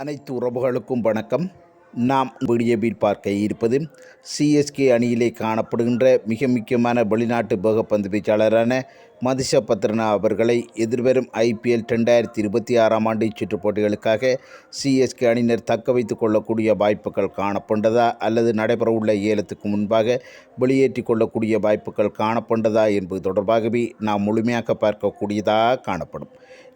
அனைத்து உறவுகளுக்கும் வணக்கம். நாம் வீடியோவில் பார்க்க இருப்பது சிஎஸ்கே அணியிலே காணப்படுகின்ற மிக முக்கியமான வெளிநாட்டு வேகப்பந்து வீச்சாளரான மதிஷ பத்ரனா அவர்களை எதிர்வரும் IPL 2026 சுற்றுப் போட்டிகளுக்காக சிஎஸ்கே அணியினர் தக்க வைத்துக் கொள்ளக்கூடிய வாய்ப்புகள் காணப்பட்டதா அல்லது நடைபெறவுள்ள ஏலத்துக்கு முன்பாக வெளியேற்றிக் கொள்ளக்கூடிய வாய்ப்புகள் காணப்பட்டதா என்பது தொடர்பாகவே நாம் முழுமையாக பார்க்கக்கூடியதாக காணப்படும்.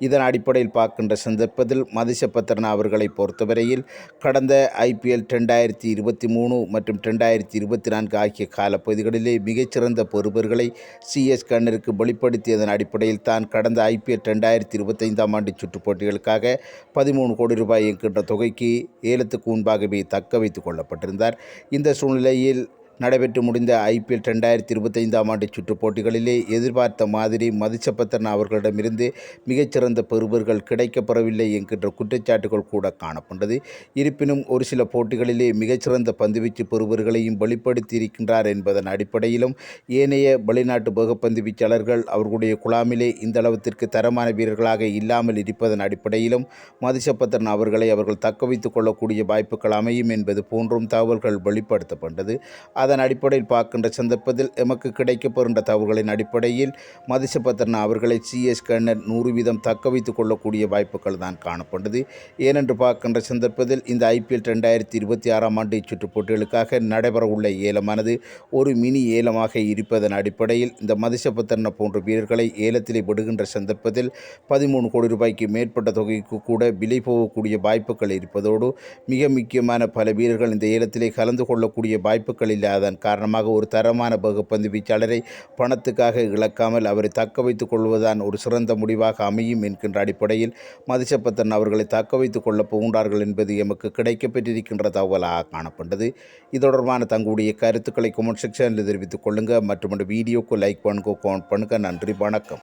இதன் அடிப்படையில் பார்க்கின்ற சந்தர்ப்பத்தில் மதிஷ பத்ரனா அவர்களை பொறுத்தவரையில் கடந்த IPL 2023 மற்றும் 2024 ஆகிய காலப்பகுதிகளிலே மிகச்சிறந்த பெறுபர்களை சிஎஸ்கே அணியினருக்கு வெளிப்படுத்தியதன் அடிப்படையில் தான் கடந்த IPL 2025 சுற்றுப் போட்டிகளுக்காக 13 கோடி ரூபாய் என்கின்ற தொகைக்கு ஏலத்துக்கு முன்பாகவே தக்க வைத்துக் கொள்ளப்பட்டிருந்தார். இந்த சூழ்நிலையில் நடைபெற்று முடிந்த IPL 2025 சுற்றுப் போட்டிகளிலே எதிர்பார்த்த மாதிரி மதிஷ பத்ரனா அவர்களிடமிருந்து மிகச்சிறந்த பெறுபர்கள் கிடைக்கப்பெறவில்லை என்கின்ற குற்றச்சாட்டுகள் கூட காணப்பட்டது. இருப்பினும் ஒரு சில போட்டிகளிலே மிகச்சிறந்த பந்துவீச்சு பெறுபர்களையும் வெளிப்படுத்தி இருக்கின்றார் என்பதன் அடிப்படையிலும் ஏனைய வெளிநாட்டு வேகப்பந்து வீச்சாளர்கள் அவர்களுடைய குழாமிலே இந்த அளவிற்கு தரமான வீரர்களாக இல்லாமல் இருப்பதன் அடிப்படையிலும் மதிஷ பத்ரனா அவர்களை அவர்கள் தக்க வைத்துக் கொள்ளக்கூடிய வாய்ப்புகள் அமையும் என்பது போன்றும் தகவல்கள் வெளிப்படுத்தப்பட்டது. அதன் அடிப்படையில் பார்க்கின்ற சந்தர்ப்பத்தில் எமக்கு கிடைக்கப்பெறுகின்ற தகவல்களின் அடிப்படையில் மதிஷ பத்ரனா அவர்களை சிஎஸ்கே அணியினர் 100% தக்க வைத்துக் கொள்ளக்கூடிய வாய்ப்புகள் தான் காணப்பட்டது. ஏனென்று பார்க்கின்ற சந்தர்ப்பத்தில் இந்த IPL 2026 சுற்றுப் போட்டிகளுக்காக நடைபெற உள்ள ஏலமானது ஒரு மினி ஏலமாக இருப்பதன் அடிப்படையில் இந்த மதிஷ பத்ரனா போன்ற வீரர்களை ஏலத்திலே விடுகின்ற சந்தர்ப்பத்தில் 13 கோடி ரூபாய்க்கு மேற்பட்ட தொகைக்கு கூட விலை போகக்கூடிய வாய்ப்புகள் இருப்பதோடு மிக முக்கியமான பல வீரர்கள் இந்த ஏலத்திலே கலந்து கொள்ளக்கூடிய வாய்ப்புகள் இல்லாதன் காரணமாக ஒரு தரமான வேகப்பந்து வீச்சாளரை பணத்துக்காக இழக்காமல் அவரை தக்க வைத்துக் கொள்வதுதான் ஒரு சிறந்த முடிவாக அமையும் என்கின்ற அடிப்படையில் மதிஷ பத்ரனா அவர்களை தக்க வைத்துக் கொள்ளப் போகின்றார்கள் என்பது எமக்கு கிடைக்கப்பெற்றிருக்கின்ற தகவலாக காணப்பட்டது. இது தொடர்பான தங்களுடைய கருத்துக்களை கமெண்ட் செக்ஷனில் தெரிவித்துக் கொள்ளுங்கள். மற்றும் வீடியோக்கு லைக் பண்ணுங்க, கமெண்ட் பண்ணுங்க. நன்றி, வணக்கம்.